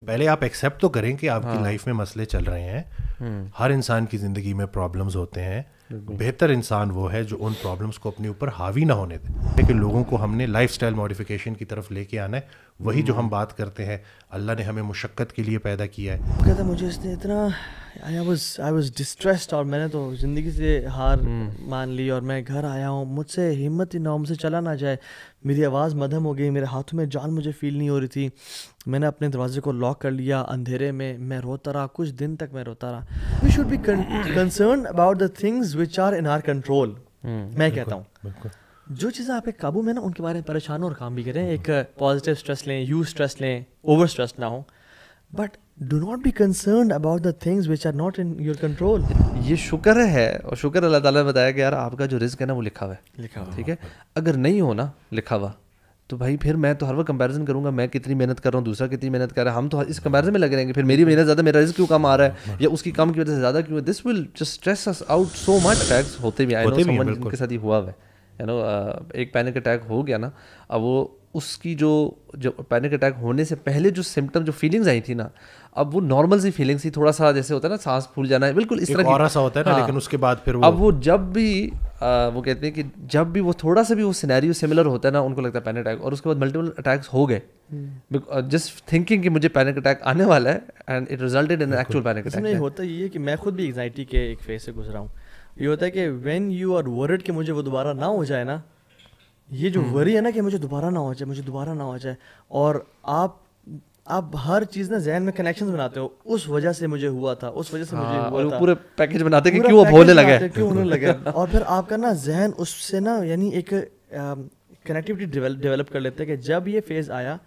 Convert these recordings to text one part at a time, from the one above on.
पहले आप एक्सेप्ट तो करें कि आपकी लाइफ में मसले चल रहे हैं, हर इंसान की ज़िंदगी में प्रॉब्लम्स होते हैं। बेहतर इंसान वो है जो उन प्रॉब्लम्स को अपने ऊपर हावी ना होने दे। कि लोगों को हमने लाइफस्टाइल मॉडिफिकेशन की तरफ लेके आना है, वही जो हम बात करते हैं, अल्लाह ने हमें मुशक्क़त के लिए पैदा किया है। कहता मुझे इसने इतना आई वाज डिस्ट्रेस्ड और मैंने तो ज़िंदगी से हार मान ली और मैं घर आया हूँ, मुझसे हिम्मत ही ना हो, मुझसे चला ना जाए, मेरी आवाज़ मध्यम हो गई, मेरे हाथों में जान मुझे फील नहीं हो रही थी। मैंने अपने दरवाजे को लॉक कर लिया अंधेरे में, मैं रोता रहा, कुछ दिन तक मैं रोता रहा। We should be concern about the things which are in our control. मैं कहता हूँ जो चीज़ें आपके काबू में ना उनके बारे में परेशान और काम भी करें। एक पॉजिटिव स्ट्रेस लें, यूज स्ट्रेस लें, ओवर स्ट्रेस ना हो, but do not be concern about the things which are not in your control. ये शुक्र है और शुक्र अल्लाह ताला ने बताया कि यार आपका जो रिस्क है ना वो लिखा हुआ है, ठीक है। अगर नहीं हो ना लिखा हुआ तो भाई फिर मैं तो हर वक्त कंपैरिजन करूंगा, मैं कितनी मेहनत कर रहा हूँ, दूसरा कितनी मेहनत कर रहा है, हम तो इस कंपैरिजन में लगे रहेंगे, फिर मेरी मेहनत ज़्यादा, मेरा रिस्क क्यों कम आ रहा है, या उसकी कम की वजह से ज़्यादा क्यों है। This will just stress us out so much. Attacks होते भी, आई नो समवन जिनके साथ ही हुआ है, यू नो, एक पैनिक अटैक हो गया ना, अब वो उसकी जो पैनिक अटैक होने से पहले जो सिम्टम, जो फीलिंग्स आई थी ना, अब वो नॉर्मल सी फीलिंग्स थी, थोड़ा सा जैसे होता है ना सांस फूल जाना है, बिल्कुल इस तरह की ऑरा सा होता है ना। लेकिन उसके बाद फिर वो अब वो जब भी वो कहते हैं कि जब भी वो थोड़ा सा भी वो सिनेरियो सिमिलर होता है ना, उनको लगता है पैनिक अटैक, और उसके बाद मल्टीपल अटैक्स हो गए जस्ट थिंकिंग कि मुझे पैनिक अटैक आने वाला है, and it resulted in actual panic attack. इसमें होता ये कि मैं खुद भी एंग्जाइटी के एक फेज से गुजरा हूँ। ये होता है कि व्हेन यू आर वरिड कि मुझे वो दोबारा ना हो जाए ना, ये जो वरी है ना कि मुझे दोबारा ना हो जाए, मुझे दोबारा ना हो जाए, और आप हर चीज़ ना जहन में कनेक्शंस बनाते हो, उस वजह से मुझे हुआ था, उस वजह से मुझे हुआ था, पूरे पैकेज बनाते कि क्यों अब होने लगा है, क्यों होने लगा है। और फिर आपका ना जहन उससे ना यानी एक कनेक्टिविटी डेवलप कर लेते हैं कि जब ये फेज़ आया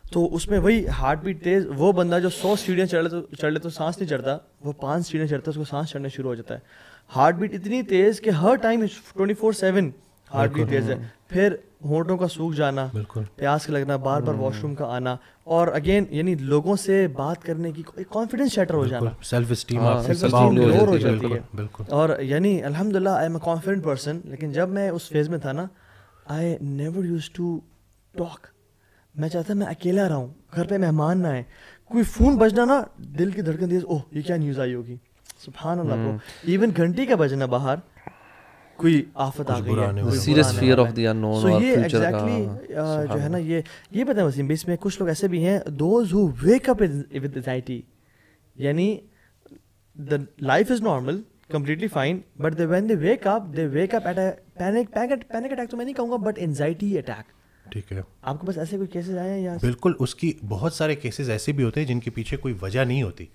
तो उसमें वही हार्ट बीट तेज़, वो बंदा जो 100 सीढ़ियाँ चढ़ ले तो सांस नहीं चढ़ता, वो 5 सीढ़ियाँ चढ़ता है उसको सांस चढ़ना शुरू हो जाता है। हार्ट बीट इतनी तेज़ कि हर टाइम 24/7 हार्ट बीट तेज़ है। फिर होंठों का सूख जाना, प्यास लगना, बार बार वॉशरूम का आना, और अगेन यानी लोगों से बात करने की कॉन्फिडेंस शैटर हो जाना, सेल्फ एस्टीम लोअर हो जाती है। और यानी अल्हम्दुलिल्लाह I am a confident person, लेकिन जब मैं उस फेज में था ना, I never used to talk. मैं चाहता मैं अकेला रहूं, घर पे मेहमान ना आए, कोई फ़ोन बजना ना दिल की धड़कन तेज, ओह ये क्या न्यूज़ आई होगी, सुभान अल्लाह ब्रो। इवन घंटी का बजना बाहर कोई आफत आ गई है, serious fear of the unknown. So ये एग्जैक्टली जो है ना, ये पता है वसीम, इसमें कुछ लोग ऐसे भी हैं, those who wake up with anxiety, यानी the life is normal completely fine, but when they wake up at a panic attack तो मैं नहीं कहूँगा, but anxiety attack। ठीक है, आपके पास ऐसे कोई केसेस आए हैं या? बिल्कुल, उसकी बहुत सारे केसेस ऐसे भी होते हैं जिनके पीछे कोई वजह नहीं होती,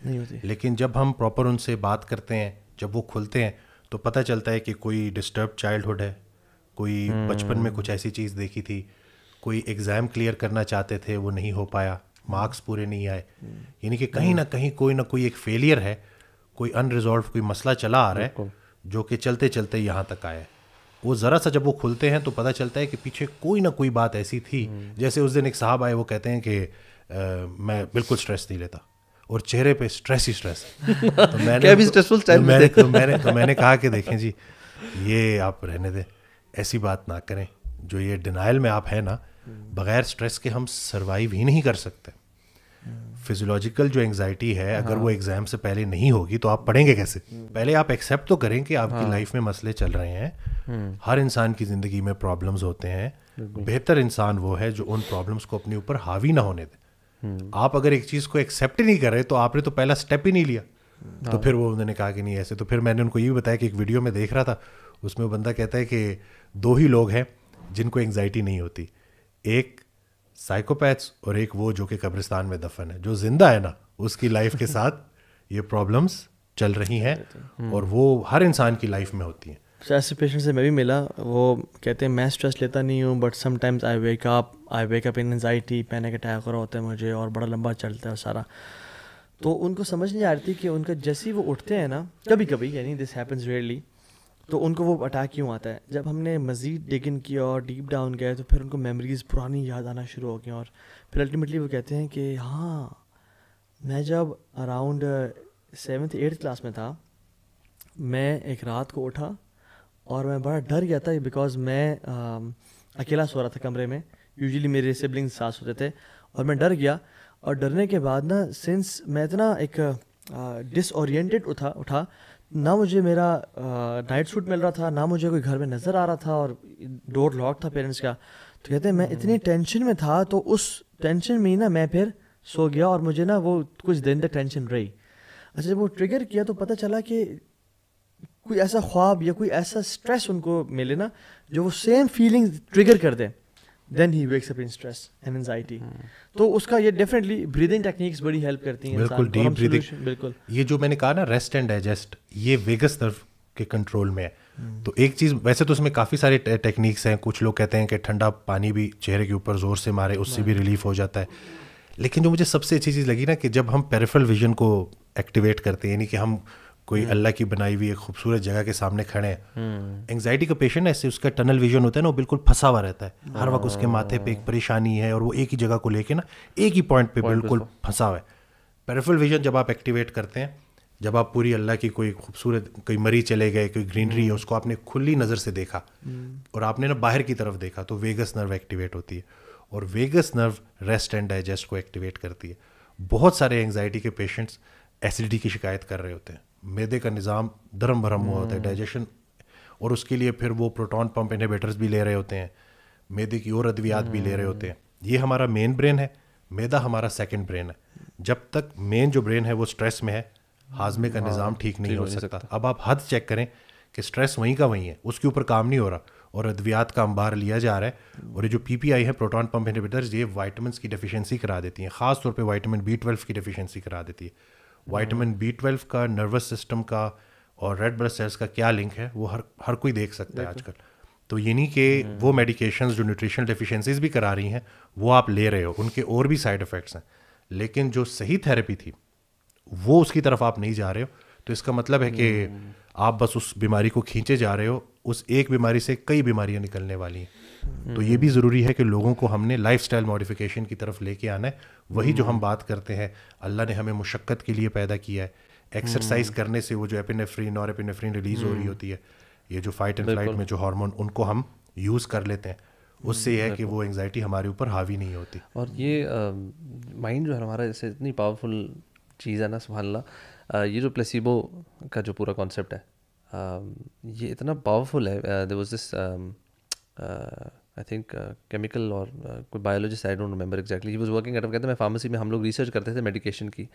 लेकिन जब हम प्रॉपर उनसे बात करते हैं, जब वो खुलते हैं तो पता चलता है कि कोई डिस्टर्ब चाइल्डहुड है, कोई बचपन में कुछ ऐसी चीज़ देखी थी, कोई एग्ज़ाम क्लियर करना चाहते थे वो नहीं हो पाया, मार्क्स पूरे नहीं आए, यानी कि कहीं ना कहीं कोई ना कोई एक फेलियर है, कोई अनरिजॉल्व कोई मसला चला आ रहा है जो कि चलते चलते यहाँ तक आया है। वो ज़रा सा जब वो खुलते हैं तो पता चलता है कि पीछे कोई ना कोई बात ऐसी थी। जैसे उस दिन एक साहब आए, वो कहते हैं कि मैं बिल्कुल स्ट्रेस नहीं लेता, और चेहरे पे स्ट्रेस ही स्ट्रेस है। तो मैंने कहा कि देखें जी, ये आप रहने दें, ऐसी बात ना करें, जो ये डिनाइल में आप हैं ना, बगैर स्ट्रेस के हम सर्वाइव ही नहीं कर सकते। फिजियोलॉजिकल जो एंग्जाइटी है, अगर वो एग्जाम से पहले नहीं होगी तो आप पढ़ेंगे कैसे? पहले आप एक्सेप्ट तो करें कि आपकी लाइफ में मसले चल रहे हैं, हर इंसान की ज़िंदगी में प्रॉब्लम्स होते हैं। बेहतर इंसान वो है जो उन प्रॉब्लम्स को अपने ऊपर हावी ना होने दे। आप अगर एक चीज़ को एक्सेप्ट ही नहीं कर रहे तो आपने तो पहला स्टेप ही नहीं लिया। तो फिर वो उन्होंने कहा कि नहीं ऐसे, तो फिर मैंने उनको ये भी बताया कि एक वीडियो में देख रहा था, उसमें वो बंदा कहता है कि 2 ही लोग हैं जिनको एंग्जाइटी नहीं होती, एक साइकोपैथ्स और एक वो जो कि कब्रिस्तान में दफन है। जो जिंदा है ना, उसकी लाइफ के साथ ये प्रॉब्लम्स चल रही हैं, और वो हर इंसान की लाइफ में होती हैं। ऐसे पेशेंट से मैं भी मिला, वो कहते हैं मैं स्ट्रेस लेता नहीं हूँ, but sometimes I wake up in anxiety, panic attack हो रहा होता है मुझे, और बड़ा लंबा चलता है सारा। तो उनको समझ नहीं आ रही थी कि उनका जैसे ही वो उठते हैं ना, कभी कभी, यानी दिस हैपन्स रेयरली, तो उनको वो अटैक क्यों आता है। जब हमने मज़ीद डिग इन किया और डीप डाउन गए तो फिर उनको मेमोरीज़ पुरानी याद आना शुरू हो गई, और फिर अल्टीमेटली वो कहते हैं कि हाँ, मैं जब अराउंड 7th 8th क्लास में था, मैं एक रात को उठा और मैं बड़ा डर गया था, बिकॉज मैं अकेला सो रहा था कमरे में, यूजुअली मेरे सिबलिंग्स साथ सोते थे, और मैं डर गया और डरने के बाद ना सिंस मैं इतना एक डिसओरिएंटेड उठा ना मुझे मेरा नाइट सूट मिल रहा था, ना मुझे कोई घर में नज़र आ रहा था, और डोर लॉक था पेरेंट्स का। तो कहते हैं मैं इतनी टेंशन में था, तो उस टेंशन में ही ना मैं फिर सो गया, और मुझे ना वो कुछ दिन तक टेंशन रही। अच्छा, जब वो ट्रिगर किया तो पता चला कि कोई ऐसा ख्वाब या कोई ऐसा स्ट्रेस उनको मिले ना जो वो सेम फीलिंग ट्रिगर कर दे, then he wakes up in stress and anxiety. तो उसका ये डेफिनेटली ब्रीदिंग टेक्निक्स बड़ी हेल्प करती हैं। बिल्कुल, डीप ब्रीदिंग। बिल्कुल, ये जो मैंने कहा ना रेस्ट एंड डाइजेस्ट, ये वेगस नर्व के कंट्रोल में है। तो एक चीज़, वैसे तो उसमें काफ़ी सारे टेक्निक्स हैं। कुछ लोग कहते हैं कि ठंडा पानी भी चेहरे के ऊपर ज़ोर से मारे, उससे भी रिलीफ हो जाता है। लेकिन जो मुझे सबसे अच्छी चीज़ लगी ना, कि जब हम पेरिफेरल विजन को एक्टिवेट करते हैं, यानी कि हम कोई अल्लाह की बनाई हुई एक खूबसूरत जगह के सामने खड़े हैं। एंग्जाइटी का पेशेंट ऐसे उसका टनल विजन होता है ना, वो बिल्कुल फंसा हुआ रहता है। हर वक्त उसके माथे पे एक परेशानी है, और वो एक ही जगह को लेके ना एक ही पॉइंट पे बिल्कुल फंसा हुआ है। पेरिफेरल विजन जब आप एक्टिवेट करते हैं, जब आप पूरी अल्लाह की कोई खूबसूरत, कोई मरी चले गए, कोई ग्रीनरी है, उसको आपने खुली नज़र से देखा और आपने ना बाहर की तरफ देखा, तो वेगस नर्व एक्टिवेट होती है। और vagus nerve rest and digest को एक्टिवेट करती है। बहुत सारे एंग्जाइटी के पेशेंट्स एसिडिटी की शिकायत कर रहे होते हैं, मैदे का निज़ाम धर्म भरम हुआ होता है, डाइजेशन, और उसके लिए फिर वो प्रोटॉन पंप इनहिबिटर्स भी ले रहे होते हैं, मैदे की और अद्वियात भी ले रहे होते हैं। ये हमारा मेन ब्रेन है, मैदा हमारा सेकंड ब्रेन है। जब तक मेन जो ब्रेन है वो स्ट्रेस में है, हाजमे का निज़ाम ठीक नहीं हो सकता। अब आप हद चेक करें कि स्ट्रेस वहीं का वहीं है, उसके ऊपर काम नहीं हो रहा, और अद्वियात का अंबार लिया जा रहा है। और ये जो पीपीआई है, प्रोटॉन पंप इनहिबिटर्स, ये वाइटामिन की डेफिशिएंसी करा देती हैं, ख़ास तौर पे वाइटामिन B12 की डेफिशिएंसी करा देती है। वाइटामिन B12 का नर्वस सिस्टम का और रेड ब्लड सेल्स का क्या लिंक है, वो हर कोई देख सकता है आजकल। तो ये नहीं कि वो मेडिकेशंस जो न्यूट्रिशनल डेफिशिएंसीज भी करा रही हैं वो आप ले रहे हो, उनके और भी साइड इफ़ेक्ट्स हैं, लेकिन जो सही थेरेपी थी वो उसकी तरफ आप नहीं जा रहे हो। तो इसका मतलब है कि आप बस उस बीमारी को खींचे जा रहे हो, उस एक बीमारी से कई बीमारियां निकलने वाली हैं। तो ये भी ज़रूरी है कि लोगों को हमने लाइफस्टाइल मॉडिफिकेशन की तरफ लेके आना है। वही जो हम बात करते हैं, अल्लाह ने हमें मुशक्क़त के लिए पैदा किया है। एक्सरसाइज करने से वो जो एपिनेफ्रीन और एपिनेफ्रीन रिलीज़ हो रही होती है, ये जो फाइट एंड फ्लाइट में जो हार्मोन, उनको हम यूज़ कर लेते हैं, उससे यह है कि वो एंग्जाइटी हमारे ऊपर हावी नहीं होती। और ये माइंड जो है हमारा, जैसे इतनी पावरफुल चीज़ है ना, सुभान अल्लाह। ये जो प्लेसिबो का जो पूरा कॉन्सेप्ट है, ये इतना पावरफुल है। There was this I think chemical और कोई biologist, I don't remember exactly, he was working at, कहते हैं मैं फार्मेसी में, हम लोग रिसर्च करते थे मेडिकेशन की।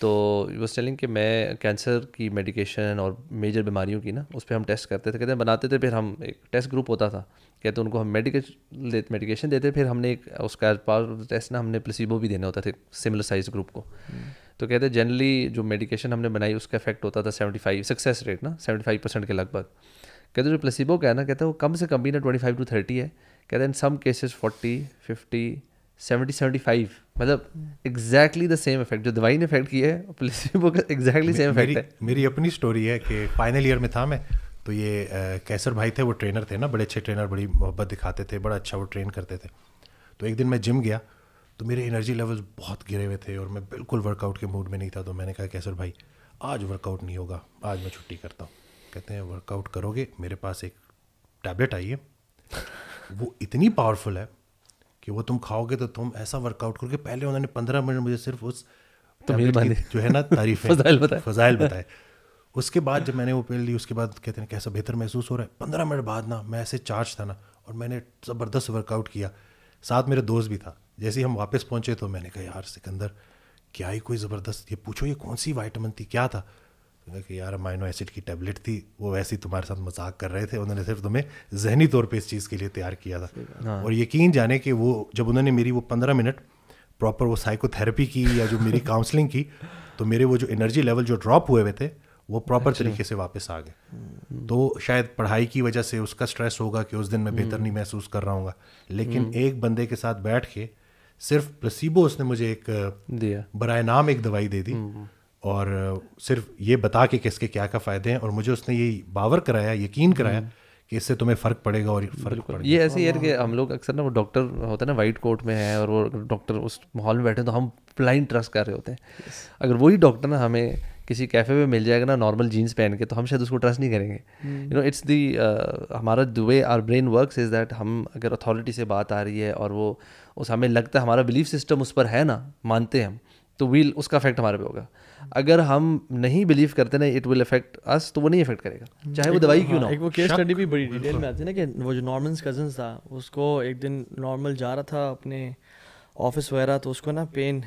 तो ही वाज टेलिंग कि मैं कैंसर की मेडिकेशन और मेजर बीमारियों की ना, उस पर हम टेस्ट करते थे, कहते हैं बनाते थे, फिर हम एक टेस्ट ग्रुप होता था, कहते उनको हम मेडिकेशन देते, फिर हमने एक उसका पार्ट टेस्ट ना हमने प्लेसिबो भी देना होता था सिमिलर साइज ग्रुप को। तो कहते हैं जनरली जो मेडिकेशन हमने बनाई उसका इफेक्ट होता था 75, सक्सेस रेट ना 75% के लगभग। कहते जो प्लेसिबो का है ना, कहते हैं वो कम से कम भी ना 25 to 30 है, कहते हैं इन सम केसेस 40, 50, 70, 75, मतलब एग्जैक्टली द सेम इफेक्ट जो दवाई ने इफेक्ट किया है, प्लेसिबो का एग्जैक्टली सेम इफेक्ट है। मेरी अपनी स्टोरी है कि फाइनल ईयर में था मैं, तो ये कैसर भाई थे, वो ट्रेनर थे ना, बड़े अच्छे ट्रेनर, बड़ी मोहब्बत दिखाते थे, बड़ा अच्छा वो ट्रेन करते थे। तो एक दिन मैं जिम गया, तो मेरे एनर्जी लेवल्स बहुत गिरे हुए थे और मैं बिल्कुल वर्कआउट के मूड में नहीं था। तो मैंने कहा कैसर भाई आज वर्कआउट नहीं होगा, आज मैं छुट्टी करता हूँ। कहते हैं वर्कआउट करोगे, मेरे पास एक टैबलेट आई है, वो इतनी पावरफुल है कि वो तुम खाओगे तो तुम ऐसा वर्कआउट करोगे। पहले उन्होंने 15 मिनट मुझे सिर्फ उस टैबलेट की जो है ना तारीफ फजाइल बताए। उसके बाद जब मैंने वो पिल ली, उसके बाद कहते हैं कैसा बेहतर महसूस हो रहा है। 15 मिनट बाद ना मैं ऐसे चार्ज था ना, और मैंने ज़बरदस्त वर्कआउट किया। साथ मेरे दोस्त भी था। जैसे ही हम वापस पहुंचे तो मैंने कहा यार सिकंदर क्या ही कोई ज़बरदस्त, ये पूछो ये कौन सी विटामिन थी, क्या था? तो कहा कि यार अमाइनो एसिड की टैबलेट थी, वो वैसे ही तुम्हारे साथ मजाक कर रहे थे, उन्होंने सिर्फ तुम्हें जहनी तौर पे इस चीज़ के लिए तैयार किया था। और यकीन जाने कि वो जब उन्होंने मेरी वो 15 मिनट प्रॉपर वो साइकोथेरेपी की या जो मेरी काउंसलिंग की, तो मेरे वो जो एनर्जी लेवल जो ड्रॉप हुए हुए थे वो प्रॉपर तरीके से वापस आ गए। तो शायद पढ़ाई की वजह से उसका स्ट्रेस होगा कि उस दिन मैं बेहतर नहीं महसूस कर रहा हूँ, लेकिन एक बंदे के साथ बैठ के सिर्फ प्लेसिबो उसने मुझे एक दिया, बराए नाम एक दवाई दे दी, और सिर्फ ये बता के किसके क्या क्या फ़ायदे हैं, और मुझे उसने ये बावर कराया, यकीन कराया कि इससे तुम्हें फ़र्क पड़ेगा और फ़र्क पड़ेगा। ये ऐसे ही है कि हम लोग अक्सर ना वो डॉक्टर होता है ना वाइट कोट में है, और वो डॉक्टर उस माहौल में बैठे तो हम ब्लाइंड ट्रस्ट कर रहे होते हैं। अगर वही डॉक्टर ना हमें किसी कैफ़े में मिल जाएगा ना नॉर्मल जीन्स पहन के, तो हम शायद उसको ट्रस्ट नहीं करेंगे. यू नो इट्स दी हमारा the way our brain works is that हम अगर अथॉरिटी से बात आ रही है और वो उस हमें लगता है हमारा बिलीफ सिस्टम उस पर है ना, मानते हैं हम, तो उसका इफेक्ट हमारे पे होगा. अगर हम नहीं बिलीव करते ना इट विल अफेक्ट अस, तो वो नहीं इफेक्ट करेगा, चाहे वो दवाई क्यों ना हो. एक वो केस स्टडी भी बड़ी डिटेल में आती है ना कि वो जो नॉर्मन कजन था, उसको एक दिन नॉर्मल जा रहा था अपने ऑफिस वगैरह, तो उसको ना पेन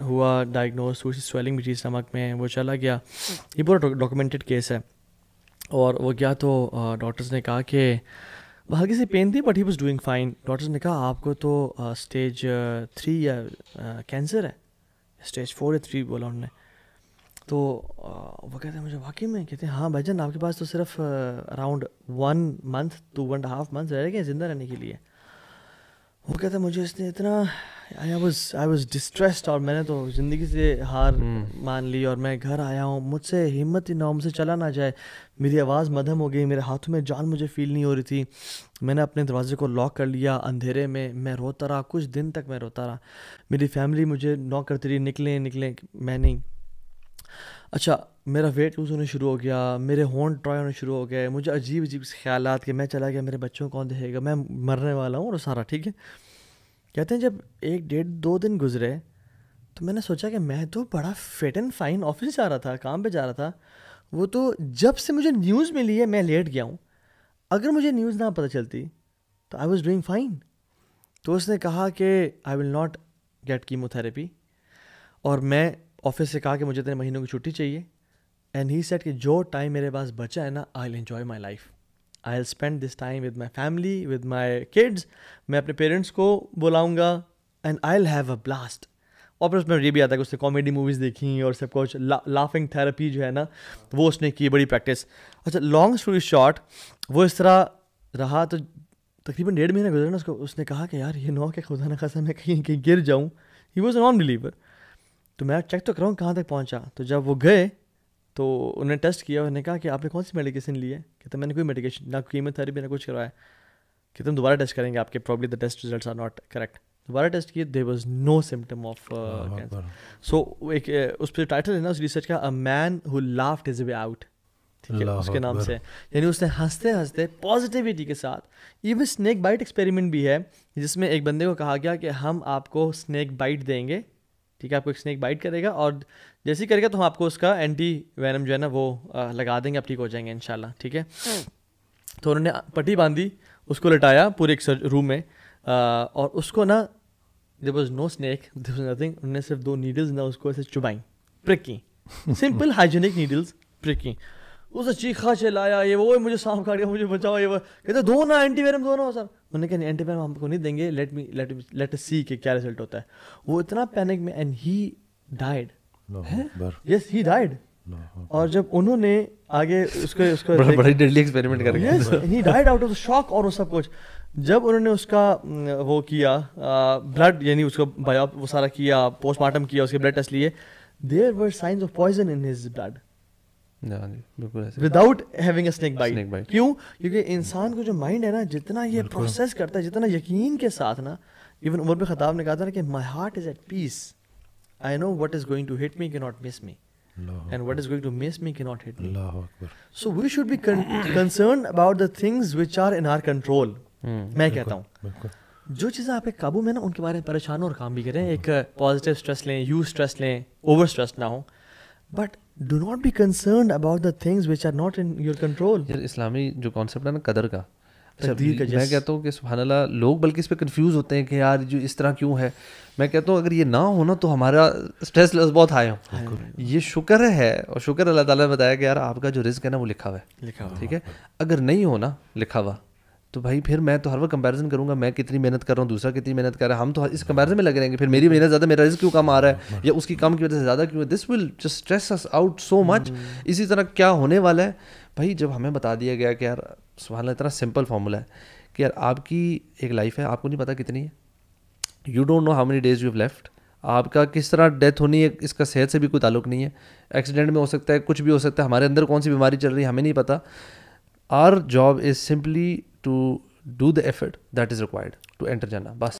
हुआ, डायग्नोज हुई, स्वेलिंग भी थी स्टमक में, वो चला गया. ये पूरा डॉक्यूमेंटेड केस है. और वो गया तो डॉक्टर्स ने कहा कि हल्की सी पेन थी but he was doing fine. Doctors ने कहा आपको तो स्टेज 3 या कैंसर है, स्टेज 4 या 3 बोला उन्होंने. तो वो कहते हैं मुझे वाकई में, कहते हैं हाँ भाईजान आपके पास तो सिर्फ अराउंड 1 month to 1.5 months रह गए ज़िंदा रहने के लिए. वो कहता है मुझे इसने इतना आई वाज डिस्ट्रेस्ड, और मैंने तो ज़िंदगी से हार मान ली, और मैं घर आया हूँ, मुझसे हिम्मत ही ना हो, मुझसे चला ना जाए, मेरी आवाज़ मध्यम हो गई, मेरे हाथों में जान मुझे फ़ील नहीं हो रही थी. मैंने अपने दरवाजे को लॉक कर लिया अंधेरे में, मैं रोता रहा, कुछ दिन तक मैं रोता रहा. मेरी फैमिली मुझे नॉक करती रही, निकले, मैं नहीं. अच्छा, मेरा वेट लूज़ होने शुरू हो गया, मेरे होंठ ड्राई होने शुरू हो गए, मुझे अजीब से ख्यालात कि मैं चला गया, मेरे बच्चों को कौन देखेगा, मैं मरने वाला हूँ, और सारा ठीक है. कहते हैं जब 1-1.5-2 दिन गुजरे तो मैंने सोचा कि मैं तो बड़ा फिट एंड फाइन ऑफिस जा रहा था, काम पे जा रहा था. वो तो जब से मुझे न्यूज़ मिली है मैं लेट गया हूँ. अगर मुझे न्यूज़ ना पता चलती तो आई वॉज डूइंग फाइन. तो उसने कहा कि I will not gate chemotherapy, और मैं ऑफिस से कहा कि मुझे 3 महीनों की छुट्टी चाहिए. एंड ही सेड कि जो टाइम मेरे पास बचा है ना, I will enjoy my life, I will spend this time with my family, with my kids. मैं अपने पेरेंट्स को बुलाऊंगा and I will have a blast. और फिर उसमें ये भी आता है कि उसने कॉमेडी मूवीज़ देखी और सब कुछ, लाफिंग थेरेपी जो है ना वो उसने की, बड़ी प्रैक्टिस. अच्छा, लॉन्ग स्टोरी शॉर्ट, वो इस तरह रहा. तो तकरीबन 1.5 महीने गुजरे ना, उसने कहा कि यार ये नो कि खुदा न खासा मैं कहीं गिर जाऊँ. He was non believer. तो मैं चेक तो कराऊँ कहाँ तक पहुँचा. तो जब वो गए तो उन्होंने टेस्ट किया, उन्होंने कहा कि आपने कौन सी मेडिकेशन ली है. कहते मैंने कोई मेडिकेशन, ना कीमोथेरेपी, ना कुछ करवाया. कहते हम दोबारा टेस्ट करेंगे, आपके probably the test results are not correct. दोबारा टेस्ट किए, there was no symptom of cancer. So एक उस पर टाइटल है ना उस रिसर्च का, a man who laughed his way out. ठीक है, उसके नाम से, यानी उसने हंसते हंसते पॉजिटिविटी के साथ. इवन स्नेक बाइट एक्सपेरिमेंट भी है जिसमें एक बंदे को कहा गया कि हम आपको स्नेक बाइट देंगे, ठीक है, आपको एक स्नेक बाइट करेगा और जैसे ही करेगा तो हम आपको उसका एंटी वेनम जो है ना वो लगा देंगे, आप ठीक हो जाएंगे इंशाल्लाह. ठीक है. तो उन्होंने पट्टी बांधी, उसको लटाया पूरे एक रूम में, और उसको ना there was no snake, there was nothing. उन्होंने सिर्फ 2 नीडल्स ना उसको ऐसे चुबाई, प्रिकी, सिंपल हाइजीनिक नीडल्स, प्रिकी. उसे चीखा चिल्लाया, ये वो मुझे सांप काट गया, मुझे बचाओ, ये वो. कहते दो ना एंटीवेनम, दो ना सर. उन्होंने कहा एंटीवेनम हमको नहीं देंगे, लेट अस सी कि क्या रिजल्ट होता है. वो इतना पैनिक में, and he died. Yes, he died. और जब उन्होंने आगे उसको बड़ा डेडली एक्सपेरिमेंट कर गया. Yes, he died out of the shock. और वो सब कुछ जब उन्होंने उसका वो किया ब्लड, यानी उसको बायोप वो सारा किया, पोस्टमार्टम किया, उसके ब्लड टेस्ट लिए, there were signs of poison in his blood without having a snake bite. क्यों? क्योंकि इंसान को जो माइंड है ना, जितना ये प्रोसेस करता है, जितना यकीन के साथ ना, इवन उमर बिन खत्ताब ने कहा था ना कि my heart is at peace, I know what is going to hit me can not miss me, and what is going to miss me cannot hit me. So we should be concerned about the things which are in our control. मैं कहता हूँ जो चीज़ें आपके काबू में ना, उनके बारे में परेशान हो और काम भी करें. एक पॉजिटिव स्ट्रेस लें, यूज स्ट्रेस लें, ओवर स्ट्रेस ना हो, but do not be concerned about the things which are not in your control. इस्लामी जो कॉन्सेप्ट है ना कदर का, मैं कहता हूँ कि सुभान अल्लाह, लोग बल्कि इस पे कंफ्यूज होते हैं कि यार जो इस तरह क्यों है. मैं कहता हूँ अगर ये ना हो ना तो हमारा स्ट्रेस लेवल बहुत हाई हो. ये शुक्र है, और शुक्र अल्लाह ताला ने बताया कि यार आपका जो रिस्क है ना वो लिखा हुआ है. ठीक है, अगर नहीं हो ना लिखा हुआ तो भाई फिर मैं तो हर वक्त कंपैरिजन करूंगा, मैं कितनी मेहनत कर रहा हूँ, दूसरा कितनी मेहनत कर रहा है, हम तो इस कंपैरिजन में लगे रहेंगे. फिर मेरी मेहनत ज़्यादा, मेरा रिस्क क्यों कम आ रहा है, या उसकी कम की वजह से ज़्यादा क्यों है. This will just stress us out so much. इसी तरह क्या होने वाला है भाई, जब हमें बता दिया गया कि यार सुभान अल्लाह, इतना सिंपल फार्मूला है कि यार आपकी एक लाइफ है, आपको नहीं पता कितनी है, you don't know how many days you have left, आपका किस तरह डेथ होनी है इसका सेहत से भी कोई ताल्लुक नहीं है. एक्सीडेंट में हो सकता है, कुछ भी हो सकता है, हमारे अंदर कौन सी बीमारी चल रही है हमें नहीं पता. Our job is simply to do the effort that is required to enter Jannah. बस.